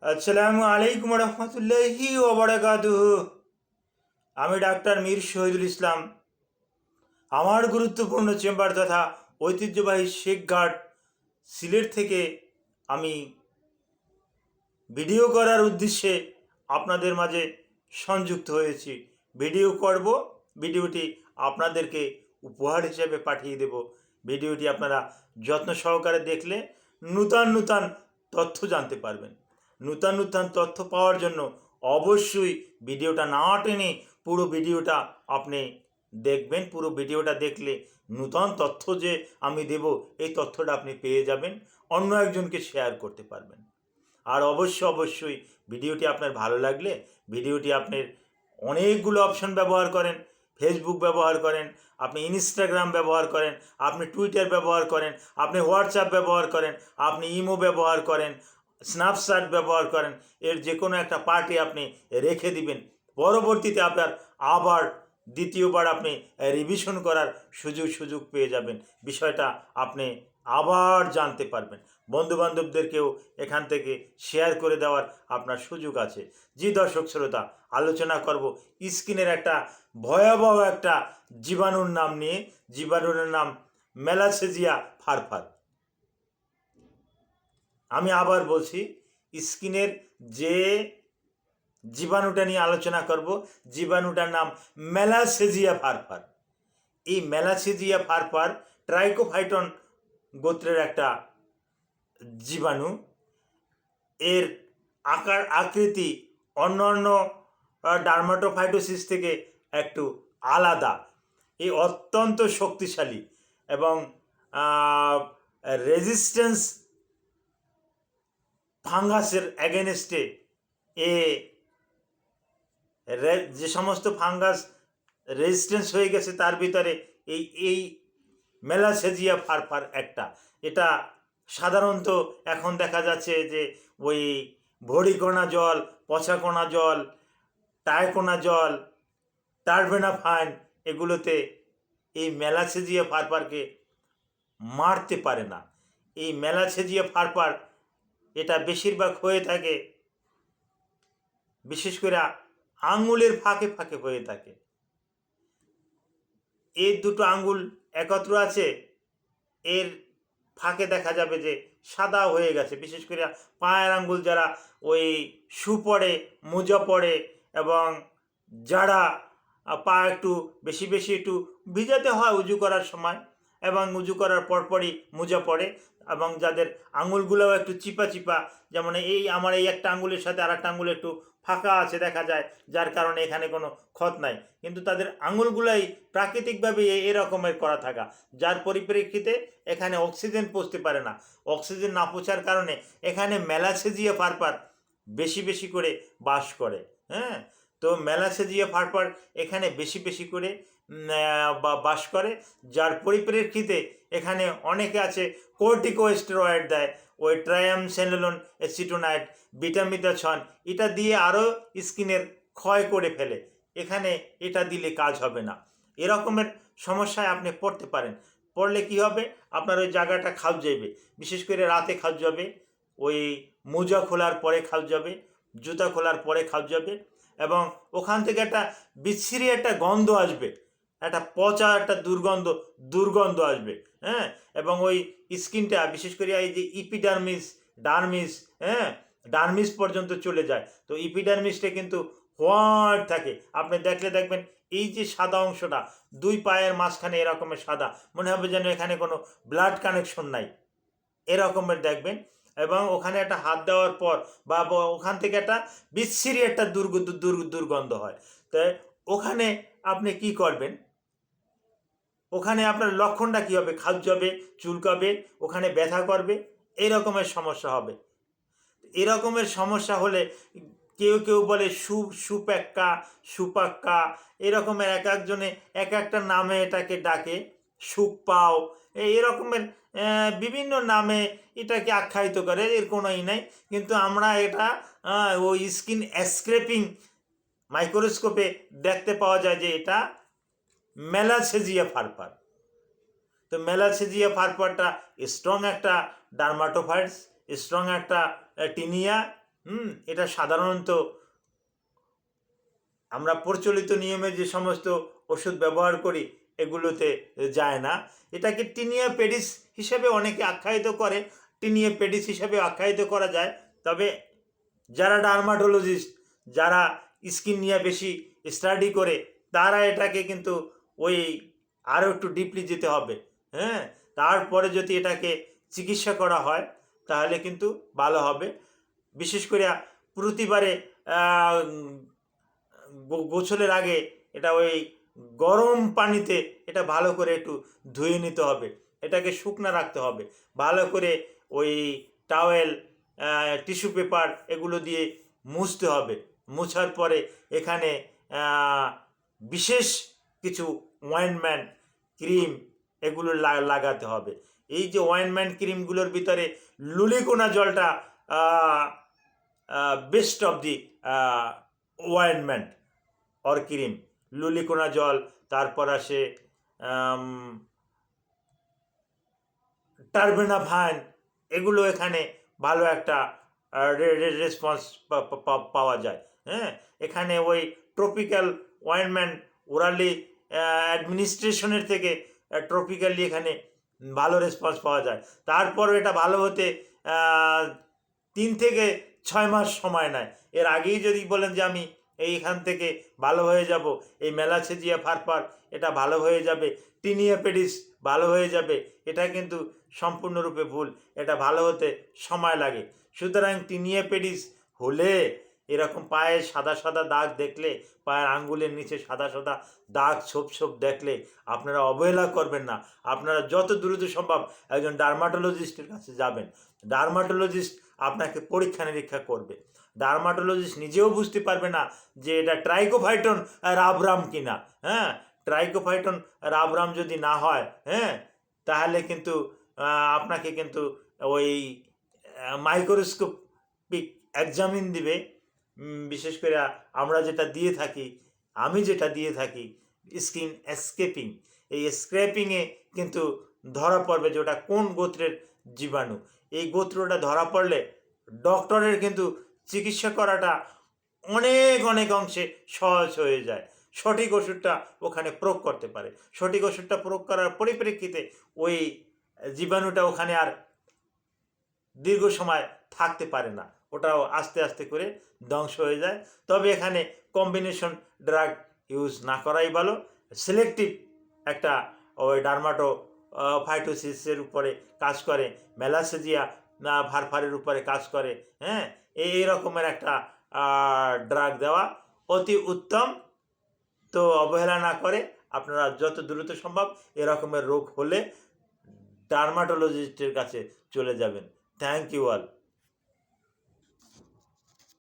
আসসালামু আলাইকুম রহমতুল্লাহি ওয়া বারাকাতুহু। আমি ডাক্তার মীর শহীদুল ইসলাম। আমার গুরুত্বপূর্ণ চেম্বার তথা ঐতিহ্যবাহী শেখ ঘাট সিলেট থেকে আমি ভিডিও করার উদ্দেশ্যে আপনাদের মাঝে সংযুক্ত হয়েছি। ভিডিওটি আপনাদেরকে উপহার হিসেবে পাঠিয়ে দেব। ভিডিওটি আপনারা যত্ন সহকারে দেখলে নূতন নূতন তথ্য জানতে পারবেন। নূতন নূতন তথ্য পাওয়ার জন্য অবশ্যই ভিডিওটা না টেনে পুরো ভিডিওটা আপনি দেখবেন। পুরো ভিডিওটা দেখলে নূতন তথ্য যে আমি দেব এই তথ্যটা আপনি পেয়ে যাবেন, অন্য একজনকে শেয়ার করতে পারবেন। আর অবশ্যই ভিডিওটি আপনার ভালো লাগলে ভিডিওটি আপনার অনেকগুলো অপশন ব্যবহার করেন। ফেসবুক ব্যবহার করেন, আপনি ইনস্টাগ্রাম ব্যবহার করেন, আপনি টুইটার ব্যবহার করেন, আপনি হোয়াটসঅ্যাপ ব্যবহার করেন, আপনি ইমো ব্যবহার করেন, স্ন্যাপচ্যাট ব্যবহার করেন। এর যে কোনো একটা পার্টি আপনি রেখে দিবেন। পরবর্তীতে আপনার আবার দ্বিতীয়বার আপনি রিভিশন করার সুযোগ পেয়ে যাবেন। বিষয়টা আপনি আবার জানতে পারবেন। বন্ধুবান্ধবদেরকেও এখান থেকে শেয়ার করে দেওয়ার আপনার সুযোগ আছে। জি দর্শক শ্রোতা, আলোচনা করব স্কিনের একটা ভয়াবহ একটা জীবাণুর নাম নিয়ে। জীবাণুর নাম মেলাসেজিয়া ফারফার। আমি আবার বলছি, স্কিনের যে জীবাণুটা নিয়ে আলোচনা করব, জীবাণুটার নাম মেলাসেজিয়া ফারফার। এই মেলাসেজিয়া ফারফার ট্রাইকোফাইটন গোত্রের একটা জীবাণু। এর আকার আকৃতি অন্যান্য ডার্মাটোফাইটোসিস থেকে একটু আলাদা। এই অত্যন্ত শক্তিশালী এবং রেজিস্ট্যান্স ফাঙ্গাসের অ্যাগেনস্টে এ যে সমস্ত ফাঙ্গাস রেজিস্ট্যান্স হয়ে গেছে তার ভিতরে এই মেলাসেজিয়া ফারফার একটা। এটা সাধারণত এখন দেখা যাচ্ছে যে ওই ভড়িকণা জল, পচাকণা জল, টায়কোনা জল, টারবেনাফাইন এগুলোতে এই মেলাসেজিয়া ফারফারকে মারতে পারে না। এই মেলাসেজিয়া ফারফার এটা বেশিরভাগ হয়ে থাকে বিশেষ করে আঙুলের ফাঁকে ফাঁকে হয়ে থাকে। এর দুটো আঙ্গুল একত্র আছে, এর ফাঁকে দেখা যাবে যে সাদা হয়ে গেছে। বিশেষ করে পায়ের আঙ্গুল যারা ওই শু পরে, মোজা পরে এবং যারা পা একটু বেশি একটু ভিজাতে হয় উজু করার সময় এবং উজু করার পরপরই মোজা পরে, এবং যাদের আঙুলগুলোও একটু চিপা যেমন আমার এই একটা আঙুলের সাথে আর একটা আঙুল একটু ফাঁকা আছে দেখা যায়, যার কারণে এখানে কোনো ক্ষত নাই, কিন্তু তাদের আঙুলগুলাই প্রাকৃতিকভাবে এরকমের করা থাকা, যার পরিপ্রেক্ষিতে এখানে অক্সিজেন পৌঁছতে পারে না। অক্সিজেন না পৌঁছার কারণে এখানে মেলাসেজিয়া ফারফার বেশি করে বাস করে। হ্যাঁ, তো মেলাসেজিয়া ফারফার এখানে বেশি করে বাস করে, যার পরিপ্রেক্ষিতে এখানে অনেকে আছে কর্টিকোস্টেরয়েড দেয়, ওই ট্রায়ামসেনোলন অ্যাসিটোনাইট, বিটামিদাছন, এটা দিয়ে আরও স্কিনের ক্ষয় করে ফেলে। এখানে এটা দিলে কাজ হবে না। এরকমের সমস্যায় আপনি পড়তে পারেন। পড়লে কি হবে, আপনার ওই জায়গাটা খাবজাবে, বিশেষ করে রাতে খাবজাবে, ওই মোজা খোলার পরে খাবজাবে, জুতা খোলার পরে খাবজাবে, এবং ওখান থেকে একটা বিচ্ছিরি একটা গন্ধ আসবে, একটা পচা একটা দুর্গন্ধ আসবে। হ্যাঁ, এবং ওই স্কিনটা বিশেষ করে এই যে ইপিডার্মিস, ডার্মিস, হ্যাঁ, ডার্মিস পর্যন্ত চলে যায়। তো ইপিডার্মিসটা কিন্তু হোয়াইট থাকে। আপনি দেখবেন এই যে সাদা অংশটা দুই পায়ের মাঝখানে এরকমের সাদা, মনে হবে যেন এখানে কোনো ব্লাড কানেকশন নাই, এরকমের দেখবেন। এবং ওখানে একটা হাত দেওয়ার পর বা ওখান থেকে একটা বিচ্ছিরি একটা দুর্গন্ধ হয়। তাই ওখানে আপনি কি করবেন, ওখানে আপনার লক্ষণটা কী হবে, খাবজাবে, চুলকাবে, ওখানে ব্যথা করবে, এই রকমের সমস্যা হবে। এরকমের সমস্যা হলে কেউ বলে সুপ্যাক্কা, সুপাক্কা, এরকমের এক একজনে এক একটা নামে এটাকে ডাকে, সুখ পাও, এরকমের বিভিন্ন নামে এটাকে আখ্যায়িত করে, এর কোনোই নাই। কিন্তু আমরা এটা ওই স্কিন স্ক্র্যাপিং মাইক্রোস্কোপে দেখতে পাওয়া যায় যে এটা মেলাসেজিয়া ফারফার। তো মেলাসেজিয়া ফারফারটা স্ট্রং একটা ডার্মাটোফাইটস, স্ট্রং একটা টিনিয়া, এটা সাধারণত আমরা প্রচলিত নিয়মে যে সমস্ত ওষুধ ব্যবহার করি এগুলোতে যায় না। এটাকে টিনিয়া পেডিস হিসেবে অনেকে আখ্যায়িত করে, টিনিয়া পেডিস হিসেবে আখ্যায়িত করা যায়। তবে যারা ডার্মাটোলজিস্ট, যারা স্কিন নিয়ে বেশি স্টাডি করে, তারা এটাকে কিন্তু ওই আরও একটু ডিপলি যেতে হবে। হ্যাঁ, তারপরে যদি এটাকে চিকিৎসা করা হয় তাহলে কিন্তু ভালো হবে। বিশেষ করে প্রতিবারে গোসলের আগে এটা ওই গরম পানিতে এটা ভালো করে একটু ধুয়ে নিতে হবে, এটাকে শুকনা রাখতে হবে ভালো করে। ওই টাওয়েল, টিস্যু পেপার এগুলো দিয়ে মুছতে হবে। মুছার পরে এখানে বিশেষ কিছু অয়েনমেন্ট, ক্রিম এগুলো লাগাতে হবে। এই যে অয়েনমেন্ট ক্রিমগুলোর ভিতরে লুলিকোনা জলটা best of the ointment or cream. Luliconazole, তারপর আসে টারবেনাফাইন, এগুলো এখানে ভালো একটা রেসপন্স পাওয়া যায়। হ্যাঁ, এখানে ওই ট্রপিক্যাল অয়েনমেন্ট ওরালি অ্যাডমিনিস্ট্রেশনের থেকে ট্রপিক্যালি এখানে ভালো রেসপন্স পাওয়া যায়। তারপরও এটা ভালো হতে 3 থেকে 6 মাস সময় নেয়। এর আগেই যদি বলেন যে আমি এইখান থেকে ভালো হয়ে যাব, এই মেলাসেজিয়া ফারফার এটা ভালো হয়ে যাবে, টিনিয়া পেডিস ভালো হয়ে যাবে, এটা কিন্তু সম্পূর্ণরূপে ভুল। এটা ভালো হতে সময় লাগে। সুতরাং টিনিয়া পেডিস হলে, এরকম পায়ে সাদা সাদা দাগ দেখলে, পায়ের আঙ্গুলের নিচে সাদা সাদা দাগ ছোপ ছোপ দেখলে আপনারা অবহেলা করবেন না। আপনারা যত দ্রুত সম্ভব একজন ডার্মাটোলজিস্টের কাছে যাবেন। ডার্মাটোলজিস্ট আপনাকে পরীক্ষা নিরীক্ষা করবে। ডার্মাটোলজিস্ট নিজেও বুঝতে পারবে না যে এটা ট্রাইকোফাইটন রাবরাম কিনা। হ্যাঁ, ট্রাইকোফাইটন রাবরাম যদি না হয়, হ্যাঁ, তাহলে কিন্তু আপনাকে কিন্তু ওই মাইক্রোস্কোপিক এক্সামিন দিবে। বিশেষ করে আমরা যেটা দিয়ে থাকি, আমি যেটা দিয়ে থাকি স্কিন স্ক্রেপিং, এই স্ক্রেপিংয়ে কিন্তু ধরা পড়বে যে ওটা কোন গোত্রের জীবাণু। এই গোত্রটা ধরা পড়লে ডক্টরের কিন্তু চিকিৎসা করাটা অনেক অনেক অংশে সহজ হয়ে যায়। সঠিক ওষুধটা ওখানে প্রয়োগ করতে পারে। সঠিক ওষুধটা প্রয়োগ করার পরিপ্রেক্ষিতে ওই জীবাণুটা ওখানে আর দীর্ঘ সময় থাকতে পারে না, ওটাও আস্তে আস্তে করে ধ্বংস হয়ে যায়। তবে এখানে কম্বিনেশন ড্রাগ ইউজ না করাই ভালো। সিলেক্টিভ একটা ওই ডার্মাটো ফাইটোসিসের উপরে কাজ করে, মেলাসেজিয়া ফারফারের উপরে কাজ করে। হ্যাঁ, এই রকমের একটা ড্রাগ দেওয়া অতি উত্তম। তো অবহেলা না করে আপনারা যত দ্রুত সম্ভব এরকমের রোগ হলে ডার্মাটোলজিস্টের কাছে চলে যাবেন। Thank you all.